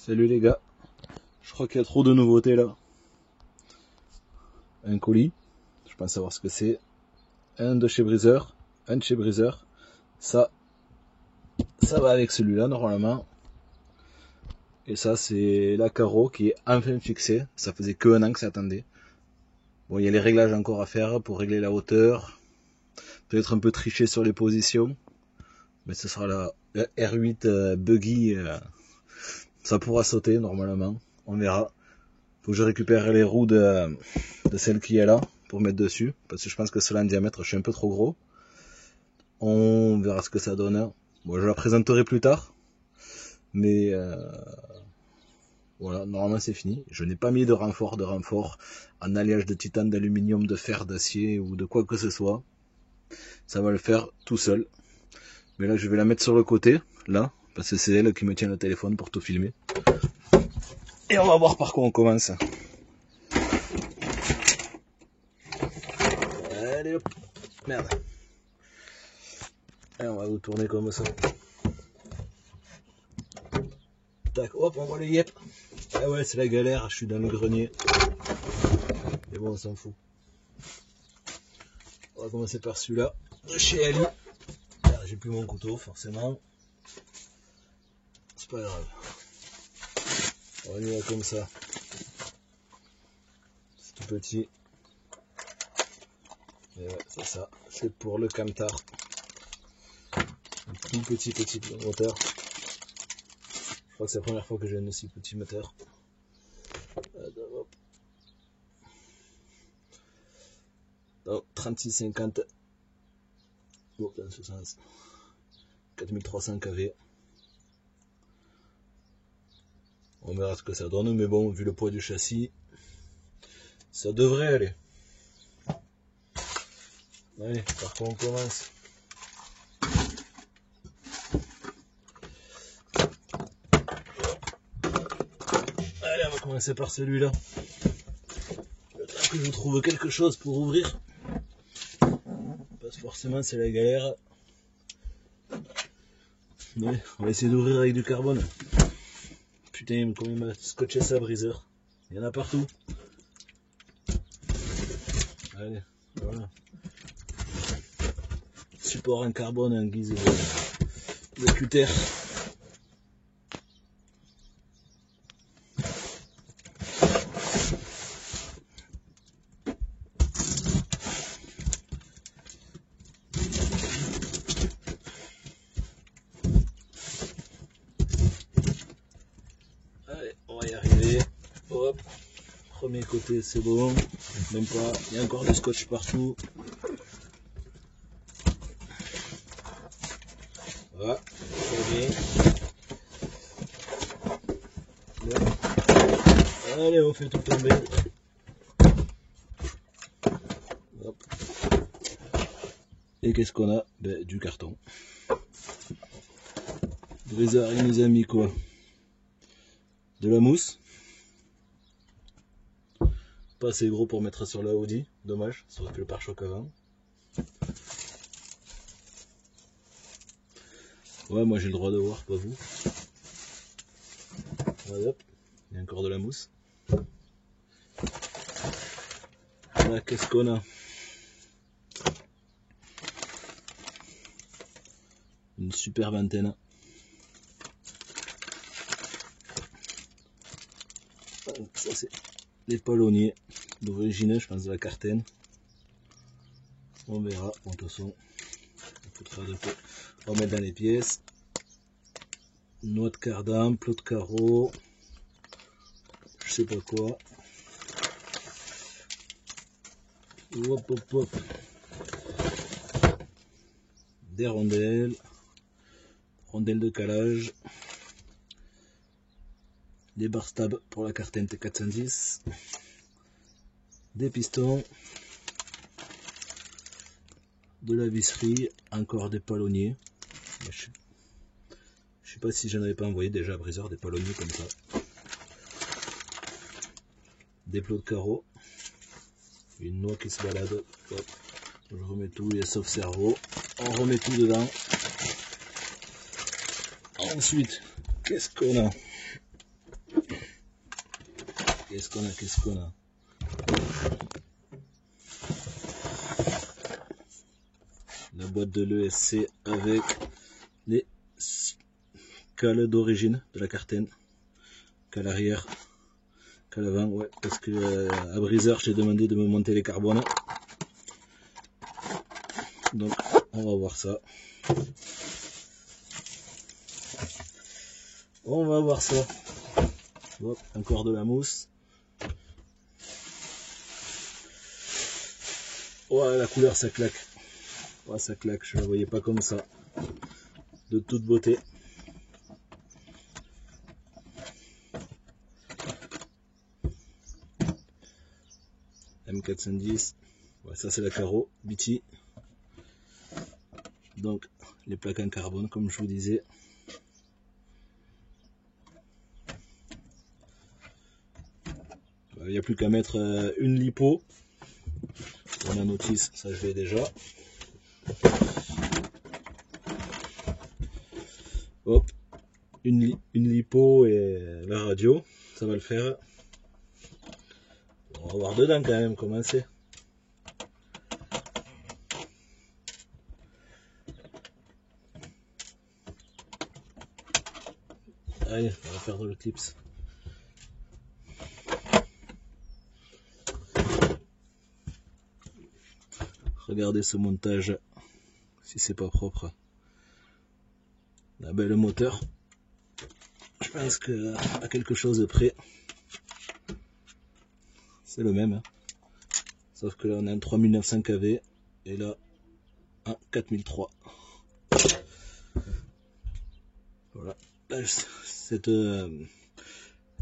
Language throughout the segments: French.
Salut les gars, je crois qu'il y a trop de nouveautés là. Un colis, je pense savoir ce que c'est. Un de chez Breezer, un de chez Breezer. Ça va avec celui-là normalement. Et ça c'est la carreau qui est enfin fixée. Ça faisait que un an que ça attendait. Bon, il y a les réglages encore à faire pour régler la hauteur. Peut-être un peu tricher sur les positions. Mais ce sera la R8 buggy. Ça pourra sauter normalement. On verra. Faut que je récupère les roues de celle qui est là pour mettre dessus. Parce que je pense que cela en diamètre, je suis un peu trop gros. On verra ce que ça donne. Bon, je la présenterai plus tard. Mais voilà, normalement c'est fini. Je n'ai pas mis de renfort en alliage de titane, d'aluminium, de fer, d'acier ou de quoi que ce soit. Ça va le faire tout seul. Mais là, je vais la mettre sur le côté, là, parce que c'est elle qui me tient le téléphone pour tout filmer. Et on va voir par quoi on commence. Allez hop, merde. Et on va vous tourner comme ça. Tac, hop, on voit les yep. Ah ouais, c'est la galère, je suis dans le grenier. Mais bon, on s'en fout. On va commencer par celui-là, de chez Ali. J'ai plus mon couteau, forcément. C'est pas grave. On y va comme ça. C'est tout petit. Et ouais, c'est ça. C'est pour le camtar. Un tout petit moteur. Je crois que c'est la première fois que j'ai un aussi petit moteur. Donc 3650. Bon, dans ce sens. 4300 kV. On verra ce que ça donne, mais bon, vu le poids du châssis, ça devrait aller. Allez, par contre on commence. Allez, on va commencer par celui-là. Le temps que je trouve quelque chose pour ouvrir. Parce que forcément c'est la galère. Mais on va essayer d'ouvrir avec du carbone. Putain, comment il m'a scotché ça, Breezer. Il y en a partout. Allez, voilà. Support en carbone en guise de cutter. Allez, on va y arriver. Hop. Premier côté, c'est bon. Même pas. Il y a encore du scotch partout. Voilà. Très bien. Allez, on fait tout tomber. Hop. Et qu'est-ce qu'on a? Ben, du carton. Breezer, il nous a mis quoi? De la mousse. Pas assez gros pour mettre sur la Audi. Dommage, ça aurait pu le pare-choc avant. Ouais, moi j'ai le droit de voir, pas vous. Voilà, hop. Il y a encore de la mousse. Là, qu'est-ce qu'on a? Une superbe antenne. Ça c'est les palonniers d'origine, je pense de la Carten. On verra, bon, de toute façon, on peut faire de quoi. On va mettre dans les pièces. Noix de cardam, plot de carreau, je sais pas quoi. Hop hop hop. Des rondelles, rondelles de calage. Des bar stabs pour la Carten T410, des pistons, de la visserie, encore des palonniers. Je sais pas si j'en avais pas envoyé déjà à Breezer des palonniers comme ça. Des plots de carreau, une noix qui se balade. Hop. Je remets tout, il y a sauf cerveau. On remet tout dedans. Ensuite, qu'est-ce qu'on a? Qu'est-ce qu'on a? La boîte de l'ESC avec les cales d'origine de la Carten. Cale arrière, cale avant, ouais, parce que à briseur j'ai demandé de me monter les carbones. Donc on va voir ça. On va voir ça. Hop, encore de la mousse. Ouais, la couleur ça claque. Ouais, ça claque, je la voyais pas comme ça. De toute beauté. M410. Ouais, ça c'est la carreau, BT. Donc les plaques en carbone comme je vous disais. Il n'y a plus qu'à mettre une lipo. Pour la notice, ça je l'ai déjà. Hop, une lipo et la radio, ça va le faire. On va voir dedans quand même comment c'est. Allez, on va perdre le clips. Regardez ce montage, si c'est pas propre. La belle moteur. Je pense que à quelque chose de près. C'est le même. Hein. Sauf que là on a un 3900 kV et là un 4003. Voilà. Là,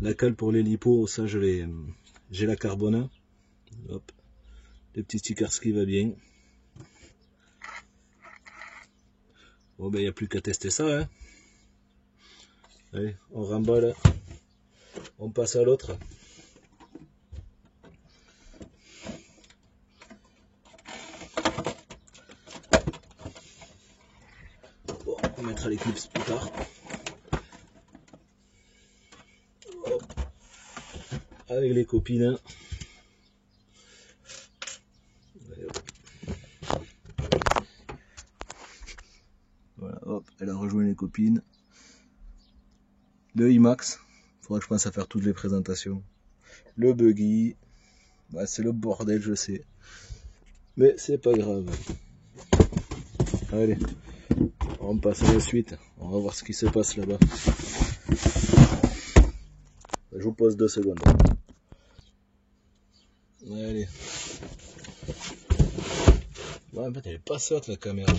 la cale pour les lipos, ça j'ai la carbone. Hop. Les petits stickers qui va bien. Bon ben il n'y a plus qu'à tester ça. Hein. Allez, on remballe. On passe à l'autre. Bon, on mettra les clips plus tard. Hop. Avec les copines. Voilà, hop, elle a rejoint les copines. Le IMAX, faudra que je pense à faire toutes les présentations. Le buggy, bah, c'est le bordel, je sais. Mais c'est pas grave. Allez, on passe à la suite. On va voir ce qui se passe là-bas. Je vous pose 2 secondes. Allez. Ouais, en fait, elle est pas sotte la caméra.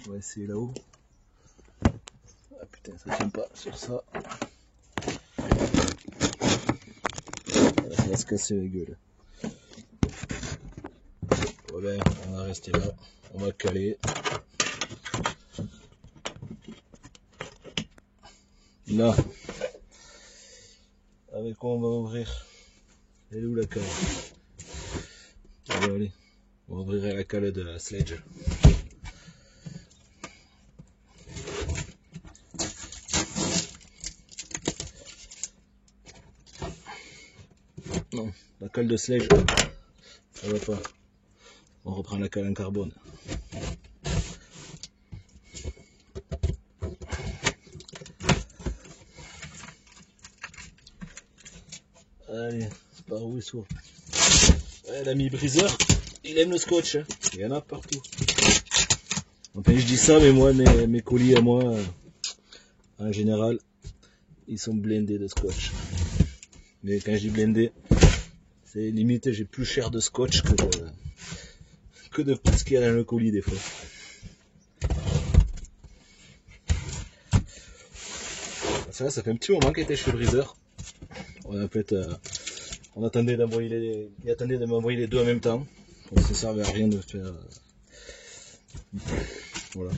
On va essayer là-haut. Ah putain, ça tient pas sur ça. Ça va se casser la gueule. Bon ben, on va rester là. On va caler. Là. Avec quoi on va ouvrir? Elle est où la cale? Allez, on va ouvrir la cale de la Sledge. Non, la cale de Sledge, ça va pas. On reprend la cale en carbone. Allez, par où il s'ouvre? Ouais, l'ami briseur, il aime le scotch. Hein. Il y en a partout. Enfin, je dis ça, mais moi, mes colis à moi, en général, ils sont blindés de scotch. Mais quand je dis blindé, c'est limite, j'ai plus cher de scotch que de ce qu'il y a dans le colis des fois. Ça fait un petit moment qu'il était chez le briseur. En fait, on attendait d'envoyer il attendait de m'envoyer les deux en même temps. Donc ça servait à rien de faire. Voilà.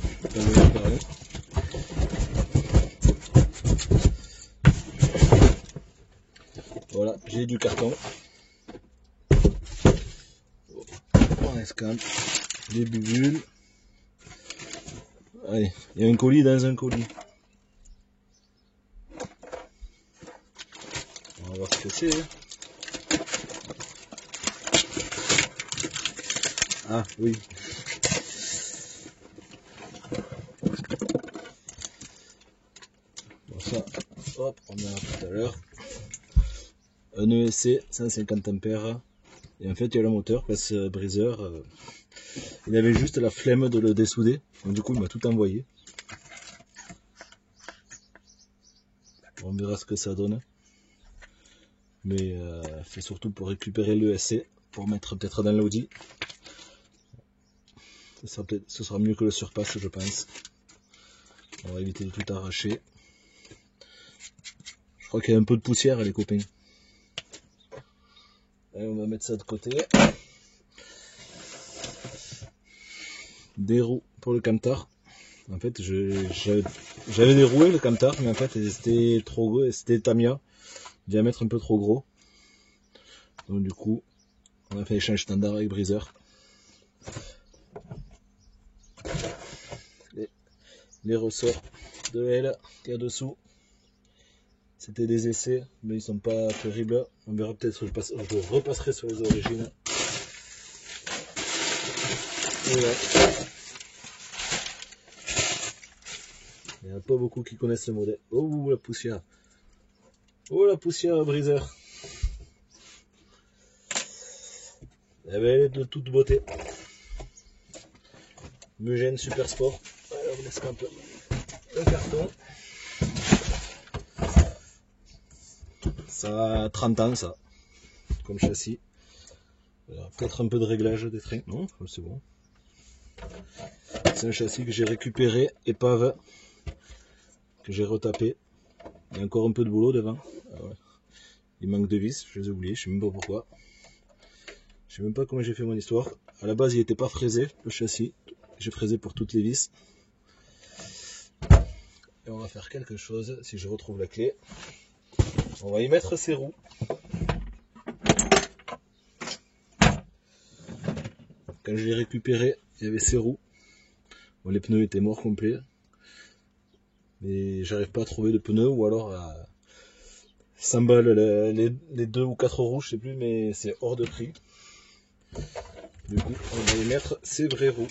Voilà, j'ai du carton. On escale. Des bulles. Allez, il y a un colis dans un colis. On va voir ce que c'est. Ah oui. Bon, ça, hop, on a tout à l'heure. Un ESC 150 ampères. Et en fait, il y a le moteur parce que briseur, il avait juste la flemme de le dessouder. Donc du coup, il m'a tout envoyé. On verra ce que ça donne. Mais c'est surtout pour récupérer l'ESC, pour mettre peut-être dans l'Audi. Ce sera mieux que le surpass, je pense. On va éviter de tout arracher. Je crois qu'il y a un peu de poussière, les copains. Allez, on va mettre ça de côté. Des roues pour le camtar. En fait, j'avais déroué le camtar, mais en fait, c'était trop gros, c'était Tamiya, diamètre un peu trop gros. Donc du coup, on a fait l'échange standard avec briseur. Les ressorts de L qu'il y a dessous, c'était des essais, mais ils sont pas terribles. On verra peut-être, je repasserai sur les origines. Et là. Il n'y en a pas beaucoup qui connaissent ce modèle. Oh la poussière. Oh la poussière briseur. Eh ben, elle est de toute beauté. Mugen Super Sport. Alors on laisse un peu le carton. Ça a 30 ans ça. Comme châssis. Peut-être un peu de réglage des freins. Non, c'est bon. C'est un châssis que j'ai récupéré, épave, que j'ai retapé. Il y a encore un peu de boulot devant. Il manque de vis, je les ai oubliés, je sais même pas pourquoi. Je sais même pas comment j'ai fait mon histoire. À la base, il n'était pas fraisé, le châssis. J'ai fraisé pour toutes les vis. Et on va faire quelque chose, si je retrouve la clé. On va y mettre ses roues. Quand je l'ai récupéré, il y avait ses roues. Bon, les pneus étaient morts complets. Mais j'arrive pas à trouver de pneus, ou alors à 100 balles les 2 ou 4 roues, je sais plus, mais c'est hors de prix. Du coup, on va y mettre ses vraies roues.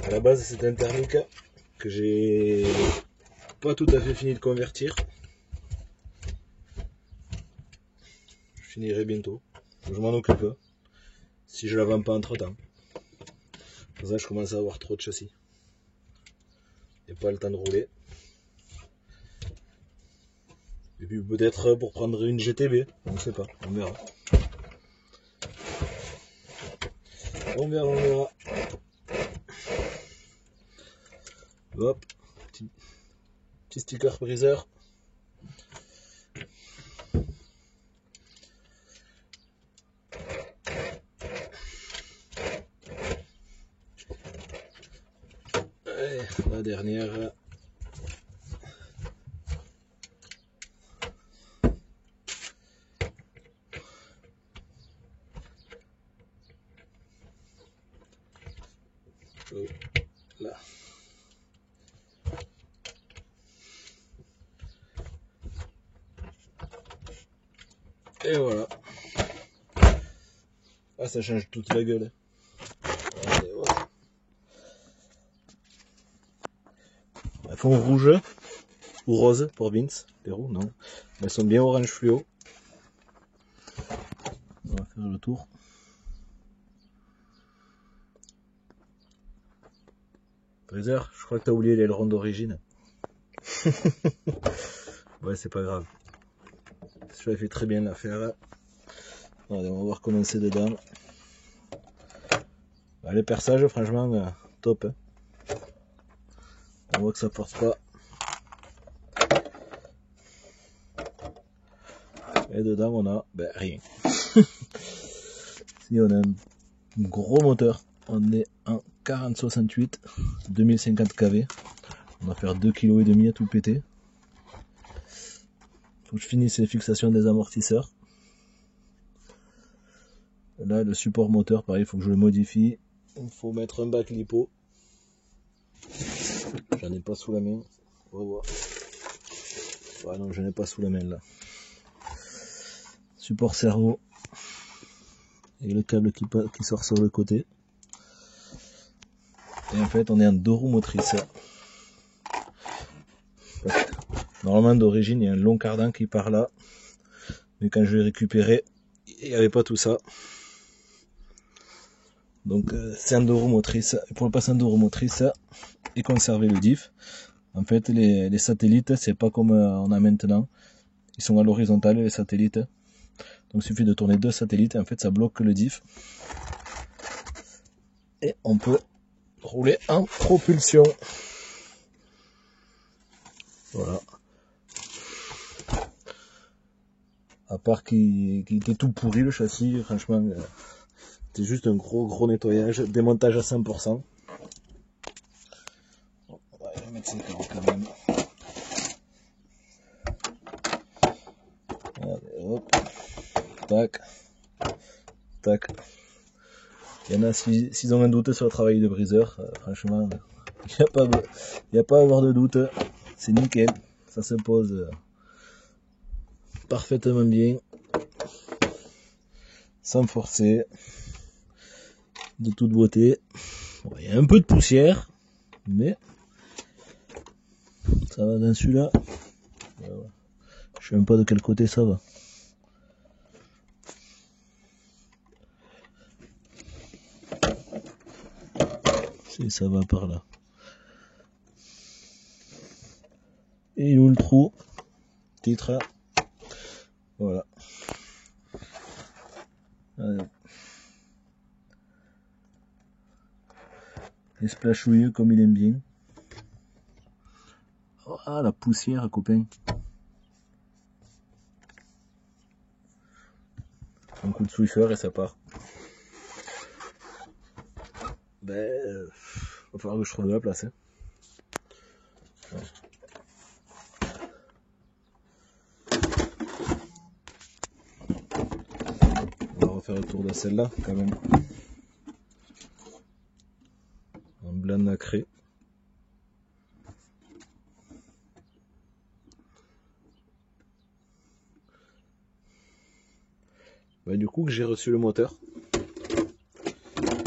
À la base, c'est un thermique que j'ai pas tout à fait fini de convertir. Je finirai bientôt. Je m'en occupe si je la vends pas entre temps. Pour ça, je commence à avoir trop de châssis et pas le temps de rouler. Et puis peut-être pour prendre une GTB, on ne sait pas, on verra. On verra, on verra. Hop, petit sticker briseur. Et la dernière. Oh, là. Et voilà. Ah, ça change toute la gueule. Allez, voilà. Elles font rouge ou rose pour Vince. Les roues, non. Elles sont bien orange fluo. On va faire le tour. Briseur, je crois que t'as oublié l'aileron d'origine. Ouais, c'est pas grave. Je fait très bien l'affaire. Allez, on va voir comment c'est dedans. Bah, les perçages, franchement, top. Hein. On voit que ça force pas. Et dedans, on a rien. Si on a un gros moteur, on est en 4068, 2050 kV. On va faire 2,5 kg à tout péter. Faut que je finisse les fixations des amortisseurs. Là, le support moteur, pareil, il faut que je le modifie. Il faut mettre un bac lipo. J'en ai pas sous la main. On va voir. Ouais, non, je n'ai pas sous la main là. Support servo. Et le câble qui sort sur le côté. Et en fait, on est en 2 roues motrices. Normalement, d'origine, il y a un long cardan qui part là. Mais quand je l'ai récupéré, il n'y avait pas tout ça. Donc, c'est en 2 roues motrices. Et pour le passer en 2 roues motrices et conserver le diff, en fait, les satellites, c'est pas comme on a maintenant. Ils sont à l'horizontale, les satellites. Donc, il suffit de tourner 2 satellites et en fait, ça bloque le diff. Et on peut rouler en propulsion. Voilà. À part qu'il était tout pourri le châssis, franchement, c'était juste un gros nettoyage, démontage à 100%. On va mettre ses carreaux quand même. Allez, hop. Tac. Tac. Il y en a, s'ils ont un doute sur le travail de briseur, franchement, il n'y a pas à avoir de doute. C'est nickel. Ça se pose parfaitement bien. Sans forcer. De toute beauté. Bon, il y a un peu de poussière. Mais ça va dans celui-là. Je sais même pas de quel côté ça va. Si ça va par là. Et où le trou? Titre. Voilà. Allez. Et splashouilleux comme il aime bien. Oh, ah, la poussière, copain. Un coup de Swiffer et ça part. Ben, va falloir que je trouve de la place. Hein. Ouais. On va refaire le tour de celle-là, quand même. En blanc nacré. Ben, du coup, que j'ai reçu le moteur,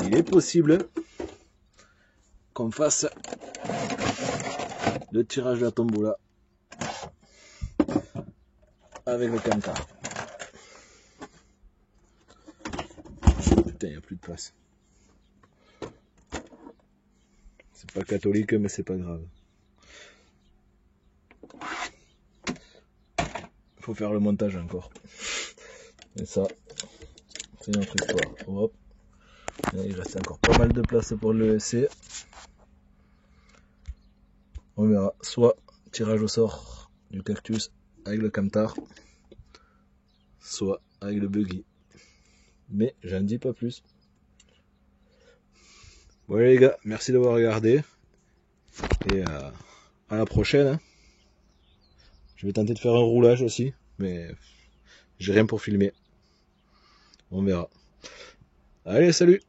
il est possible qu'on fasse le tirage de la tombola avec le camtar. Putain, il n'y a plus de place. C'est pas catholique, mais c'est pas grave. Il faut faire le montage encore. Et ça, c'est notre histoire. Hop. Et il reste encore pas mal de place pour le ESC. On verra soit tirage au sort du cactus avec le camtar, soit avec le buggy. Mais j'en dis pas plus. Voilà les gars, merci d'avoir regardé. Et à la prochaine. Hein. Je vais tenter de faire un roulage aussi, mais j'ai rien pour filmer. On verra. Allez, salut!